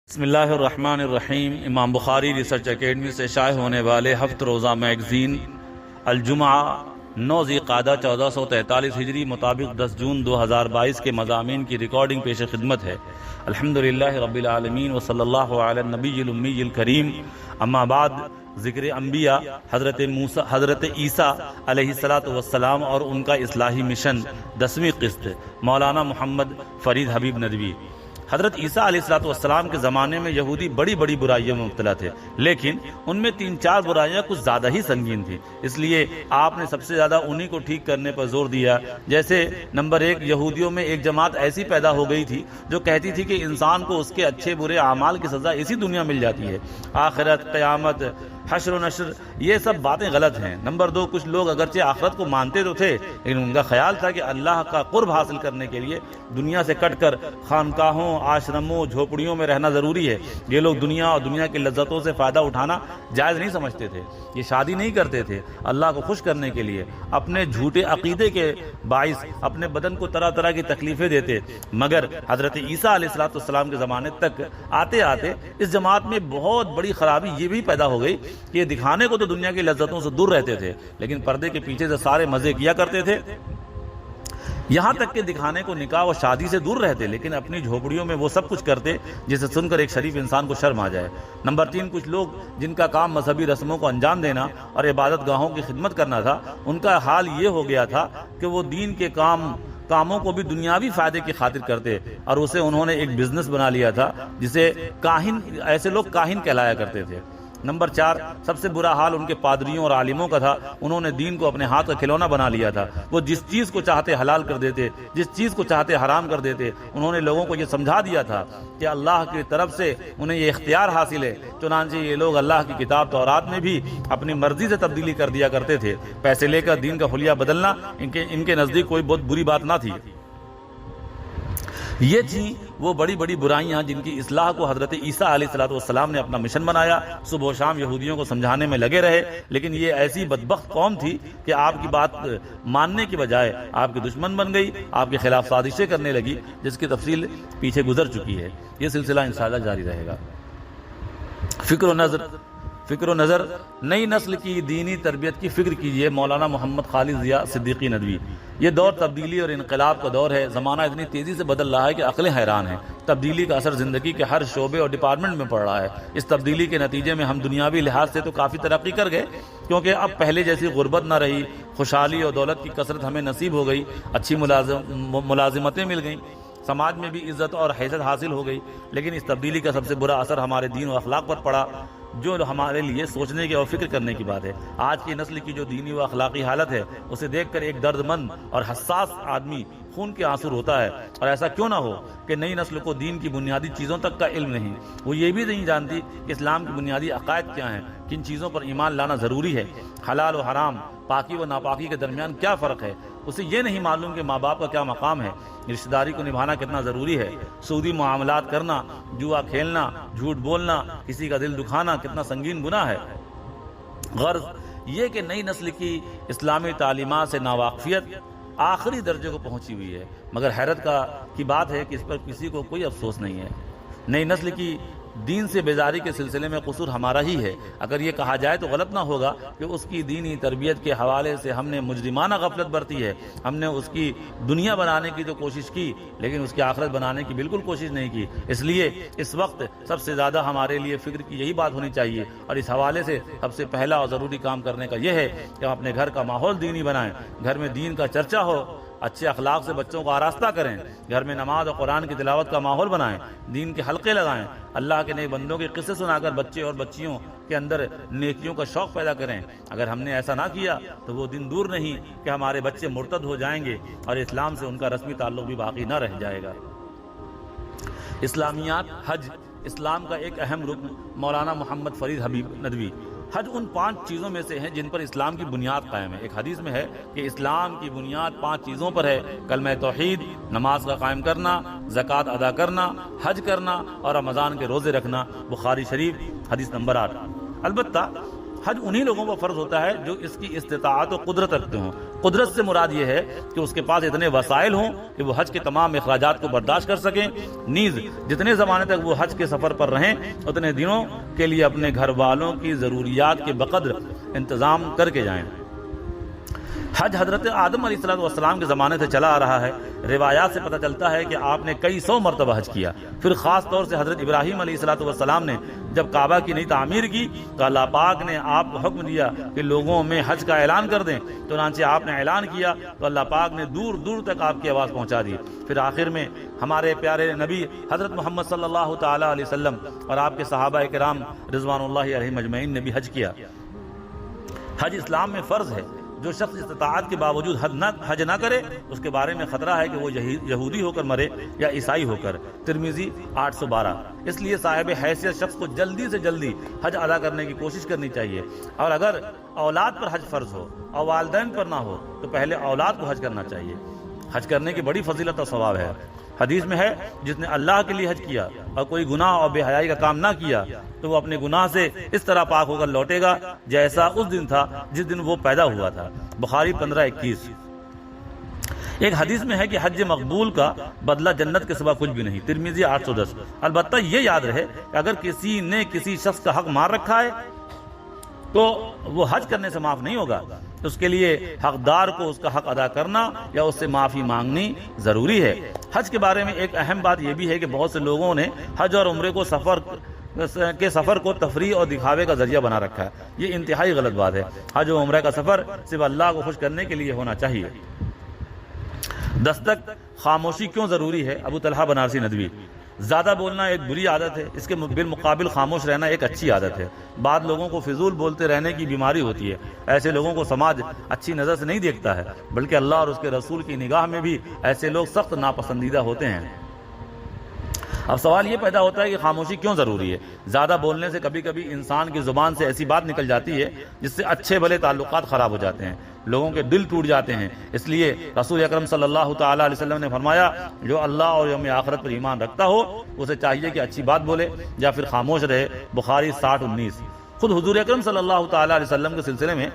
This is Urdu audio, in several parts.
بسم اللہ الرحمن الرحیم۔ امام بخاری ریسرچ اکیڈمی سے شائع ہونے والے ہفت روزہ میگزین الجمعہ 9 ذی القعدہ 1443 ہجری مطابق 10 جون 2022 کے مضامین کی ریکارڈنگ پیش خدمت ہے۔ الحمدللہ رب العالمین وصلی اللہ علی النبی الامی الکریم۔ اما بعد، ذکر انبیاء حضرت عیسیٰ علیہ السلام اور ان کا اصلاحی مشن 10ویں قسط، مولانا محمد فرید حبیب ندوی۔ حضرت عیسیٰ علیہ السلام کے زمانے میں یہودی بڑی بڑی برائیوں میں مبتلا تھے، لیکن ان میں 3-4 برائیاں کچھ زیادہ ہی سنگین تھیں، اس لیے آپ نے سب سے زیادہ انہی کو ٹھیک کرنے پر زور دیا۔ جیسے نمبر 1، یہودیوں میں ایک جماعت ایسی پیدا ہو گئی تھی جو کہتی تھی کہ انسان کو اس کے اچھے برے اعمال کی سزا اسی دنیا مل جاتی ہے، آخرت، قیامت، حشر و نشر یہ سب باتیں غلط ہیں۔ نمبر 2، کچھ لوگ اگرچہ آخرت کو مانتے تو تھے، لیکن ان کا خیال تھا کہ اللہ کا قرب حاصل کرنے کے لیے دنیا سے کٹ کر خانقاہوں، آشرموں، جھوپڑیوں میں رہنا ضروری ہے۔ یہ لوگ دنیا اور دنیا کی لذتوں سے فائدہ اٹھانا جائز نہیں سمجھتے تھے۔ یہ شادی نہیں کرتے تھے اللہ کو خوش کرنے کے لیے، اپنے جھوٹے عقیدے کے باعث اپنے بدن کو طرح طرح کی تکلیفیں دیتے۔ مگر حضرت عیسیٰ علیہ السلام کے زمانے تک آتے آتے اس جماعت میں بہت بڑی خرابی یہ بھی پیدا ہو گئی کہ یہ دکھانے کو تو دنیا کی لذتوں سے دور رہتے تھے، لیکن پردے کے پیچھے سے سارے مزے کیا کرتے تھے، یہاں تک کہ دکھانے کو نکاح و شادی سے دور رہتے، لیکن اپنی جھوپڑیوں میں وہ سب کچھ کرتے جسے سن کر ایک شریف انسان کو شرم آ جائے۔ نمبر 3، کچھ لوگ جن کا کام مذہبی رسموں کو انجام دینا اور عبادت گاہوں کی خدمت کرنا تھا، ان کا حال یہ ہو گیا تھا کہ وہ دین کے کاموں کو بھی دنیاوی فائدے کی خاطر کرتے، اور اسے انہوں نے ایک بزنس بنا لیا تھا جسے ایسے لوگ کاہن کہلایا کرتے تھے۔ نمبر 4، سب سے برا حال ان کے پادریوں اور عالموں کا تھا۔ انہوں نے دین کو اپنے ہاتھ کا کھلونا بنا لیا تھا۔ وہ جس چیز کو چاہتے حلال کر دیتے، جس چیز کو چاہتے حرام کر دیتے۔ انہوں نے لوگوں کو یہ سمجھا دیا تھا کہ اللہ کی طرف سے انہیں یہ اختیار حاصل ہے، چنانچہ یہ لوگ اللہ کی کتاب تورات میں بھی اپنی مرضی سے تبدیلی کر دیا کرتے تھے۔ پیسے لے کر دین کا حلیہ بدلنا ان کے نزدیک کوئی بہت بری بات نہ تھی۔ یہ تھیں وہ بڑی بڑی برائیاں جن کی اصلاح کو حضرت عیسیٰ علیہ السلام نے اپنا مشن بنایا۔ صبح و شام یہودیوں کو سمجھانے میں لگے رہے، لیکن یہ ایسی بدبخت قوم تھی کہ آپ کی بات ماننے کی بجائے آپ کی دشمن بن گئی، آپ کے خلاف سازشیں کرنے لگی، جس کی تفصیل پیچھے گزر چکی ہے۔ یہ سلسلہ انشاءاللہ جاری رہے گا۔ فکر و نظر، نئی نسل کی دینی تربیت کی فکر کیجیے۔ مولانا محمد خالد ضیاء صدیقی ندوی۔ یہ دور تبدیلی اور انقلاب کا دور ہے۔ زمانہ اتنی تیزی سے بدل رہا ہے کہ عقلیں حیران ہیں۔ تبدیلی کا اثر زندگی کے ہر شعبے اور ڈپارٹمنٹ میں پڑ رہا ہے۔ اس تبدیلی کے نتیجے میں ہم دنیاوی لحاظ سے تو کافی ترقی کر گئے، کیونکہ اب پہلے جیسی غربت نہ رہی، خوشحالی اور دولت کی کثرت ہمیں نصیب ہو گئی، اچھی ملازمتیں مل گئیں، سماج میں بھی عزت اور حیثیت حاصل ہو گئی۔ لیکن اس تبدیلی کا سب سے برا اثر ہمارے دین و اخلاق پر پڑا، جو ہمارے لیے سوچنے کی اور فکر کرنے کی بات ہے۔ آج کی نسل کی جو دینی و اخلاقی حالت ہے، اسے دیکھ کر ایک درد مند اور حساس آدمی خون کے آنسو روتا ہے۔ اور ایسا کیوں نہ ہو کہ نئی نسل کو دین کی بنیادی چیزوں تک کا علم نہیں، وہ یہ بھی نہیں جانتی کہ اسلام کی بنیادی عقائد کیا ہیں، کن چیزوں پر ایمان لانا ضروری ہے، حلال و حرام، پاکی و ناپاکی کے درمیان کیا فرق ہے۔ اسے یہ نہیں معلوم کہ ماں باپ کا کیا مقام ہے، رشتہ داری کو نبھانا کتنا ضروری ہے، سودی معاملات کرنا، جوا کھیلنا، جھوٹ بولنا، کسی کا دل دکھانا کتنا سنگین گناہ ہے۔ غرض یہ کہ نئی نسل کی اسلامی تعلیمات سے ناواقفیت آخری درجے کو پہنچی ہوئی ہے، مگر حیرت کی بات ہے کہ اس پر کسی کو کوئی افسوس نہیں ہے۔ نئی نسل کی دین سے بیزاری کے سلسلے میں قصور ہمارا ہی ہے۔ اگر یہ کہا جائے تو غلط نہ ہوگا کہ اس کی دینی تربیت کے حوالے سے ہم نے مجرمانہ غفلت برتی ہے۔ ہم نے اس کی دنیا بنانے کی تو کوشش کی، لیکن اس کی آخرت بنانے کی بالکل کوشش نہیں کی۔ اس لیے اس وقت سب سے زیادہ ہمارے لیے فکر کی یہی بات ہونی چاہیے، اور اس حوالے سے سب سے پہلا اور ضروری کام کرنے کا یہ ہے کہ ہم اپنے گھر کا ماحول دینی بنائیں، گھر میں دین کا چرچا ہو، اچھے اخلاق سے بچوں کو آراستہ کریں، گھر میں نماز اور قرآن کی تلاوت کا ماحول بنائیں، دین کے حلقے لگائیں، اللہ کے نئے بندوں کے قصے سنا کر بچے اور بچیوں کے اندر نیکیوں کا شوق پیدا کریں۔ اگر ہم نے ایسا نہ کیا تو وہ دن دور نہیں کہ ہمارے بچے مرتد ہو جائیں گے اور اسلام سے ان کا رسمی تعلق بھی باقی نہ رہ جائے گا۔ اسلامیات، حج اسلام کا ایک اہم رکن۔ مولانا محمد فرید حبیب ندوی۔ حج ان 5 چیزوں میں سے ہیں جن پر اسلام کی بنیاد قائم ہے۔ ایک حدیث میں ہے کہ اسلام کی بنیاد 5 چیزوں پر ہے: کلمہ توحید، نماز کا قائم کرنا، زکوٰۃ ادا کرنا، حج کرنا اور رمضان کے روزے رکھنا۔ بخاری شریف حدیث نمبر 8۔ البتہ حج انہی لوگوں پر فرض ہوتا ہے جو اس کی استطاعت و قدرت رکھتے ہوں۔ قدرت سے مراد یہ ہے کہ اس کے پاس اتنے وسائل ہوں کہ وہ حج کے تمام اخراجات کو برداشت کر سکیں، نیز جتنے زمانے تک وہ حج کے سفر پر رہیں اتنے دنوں کے لیے اپنے گھر والوں کی ضروریات کے بقدر انتظام کر کے جائیں۔ حج حضرت آدم علیہ السلام کے زمانے سے چلا آ رہا ہے۔ روایات سے پتہ چلتا ہے کہ آپ نے کئی سو مرتبہ حج کیا۔ پھر خاص طور سے حضرت ابراہیم علیہ السلام نے جب کعبہ کی نئی تعمیر کی تو اللہ پاک نے آپ کو حکم دیا کہ لوگوں میں حج کا اعلان کر دیں، چنانچہ آپ نے اعلان کیا تو اللہ پاک نے دور دور تک آپ کی آواز پہنچا دی۔ پھر آخر میں ہمارے پیارے نبی حضرت محمد صلی اللہ تعالی علیہ وسلم اور آپ کے صحابہ کرام رضوان اللہ علیہم اجمعین نے بھی حج کیا۔ حج اسلام میں فرض ہے۔ جو شخص استطاعت کے باوجود حج نہ کرے اس کے بارے میں خطرہ ہے کہ وہ یہودی ہو کر مرے یا عیسائی ہو کر۔ ترمذی 812۔ اس لیے صاحب حیثیت شخص کو جلدی سے جلدی حج ادا کرنے کی کوشش کرنی چاہیے، اور اگر اولاد پر حج فرض ہو اور والدین پر نہ ہو تو پہلے اولاد کو حج کرنا چاہیے۔ حج کرنے کی بڑی فضیلت اور ثواب ہے۔ حدیث میں ہے جس نے اللہ کے لیے حج کیا اور کوئی گناہ اور بے حیائی کا کام نہ کیا تو وہ اپنے گناہ سے اس طرح پاک ہو کر لوٹے گا جیسا اس دن تھا جس دن وہ پیدا ہوا تھا۔ بخاری 15:21۔ ایک حدیث میں ہے کہ حج مقبول کا بدلہ جنت کے سوا کچھ بھی نہیں۔ ترمذی 810۔ البتہ یہ یاد رہے کہ اگر کسی نے کسی شخص کا حق مار رکھا ہے تو وہ حج کرنے سے معاف نہیں ہوگا، اس کے لیے حقدار کو اس کا حق ادا کرنا یا اس سے معافی مانگنی ضروری ہے۔ حج کے بارے میں ایک اہم بات یہ بھی ہے کہ بہت سے لوگوں نے حج اور عمرے کو سفر کو تفریح اور دکھاوے کا ذریعہ بنا رکھا ہے۔ یہ انتہائی غلط بات ہے۔ حج و عمرے کا سفر صرف اللہ کو خوش کرنے کے لیے ہونا چاہیے۔ دستک خاموشی کیوں ضروری ہے؟ ابو طلحہ بنارسی ندوی۔ زیادہ بولنا ایک بری عادت ہے، اس کے بالمقابل خاموش رہنا ایک اچھی عادت ہے۔ بعض لوگوں کو فضول بولتے رہنے کی بیماری ہوتی ہے۔ ایسے لوگوں کو سماج اچھی نظر سے نہیں دیکھتا ہے، بلکہ اللہ اور اس کے رسول کی نگاہ میں بھی ایسے لوگ سخت ناپسندیدہ ہوتے ہیں۔ اب سوال یہ پیدا ہوتا ہے کہ خاموشی کیوں ضروری ہے؟ زیادہ بولنے سے کبھی کبھی انسان کی زبان سے ایسی بات نکل جاتی ہے جس سے اچھے بھلے تعلقات خراب ہو جاتے ہیں، لوگوں کے دل ٹوٹ جاتے ہیں۔ اس لیے رسول اکرم صلی اللہ تعالی علیہ وسلم نے فرمایا جو اللہ اور یوم آخرت پر ایمان رکھتا ہو اسے چاہیے کہ اچھی بات بولے یا پھر خاموش رہے۔ بخاری 60:19۔ خود حضور اکرم صلی اللہ تعالی علیہ وسلم کے سلسلے میں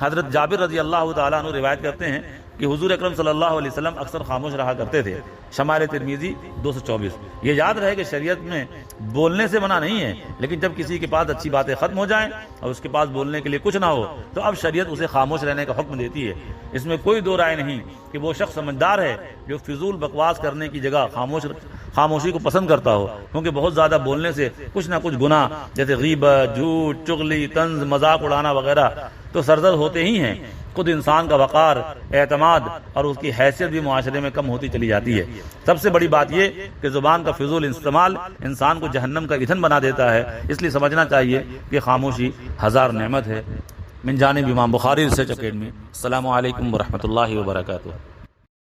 حضرت جابر رضی اللہ تعالیٰ عنہ روایت کرتے ہیں کہ حضور اکرم صلی اللہ علیہ وسلم اکثر خاموش رہا کرتے تھے۔ شمائل ترمذی 224۔ یہ یاد رہے کہ شریعت میں بولنے سے منع نہیں ہے، لیکن جب کسی کے پاس اچھی باتیں ختم ہو جائیں اور اس کے پاس بولنے کے لیے کچھ نہ ہو تو اب شریعت اسے خاموش رہنے کا حکم دیتی ہے۔ اس میں کوئی دو رائے نہیں کہ وہ شخص سمجھدار ہے جو فضول بکواس کرنے کی جگہ خاموشی کو پسند کرتا ہو، کیونکہ بہت زیادہ بولنے سے کچھ نہ کچھ گناہ جیسے غیبت، جھوٹ، چغلی، طنز، مذاق اڑانا وغیرہ تو سرزد ہوتے ہی ہیں۔ خود انسان کا وقار، اعتماد اور اس کی حیثیت بھی معاشرے میں کم ہوتی چلی جاتی ہے۔ سب سے بڑی بات یہ کہ زبان کا فضول استعمال انسان کو جہنم کا ایندھن بنا دیتا ہے، اس لیے سمجھنا چاہیے کہ خاموشی ہزار نعمت ہے۔ من جانب امام بخاری ریسرچ اکیڈمی۔ السلام علیکم ورحمۃ اللہ وبرکاتہ۔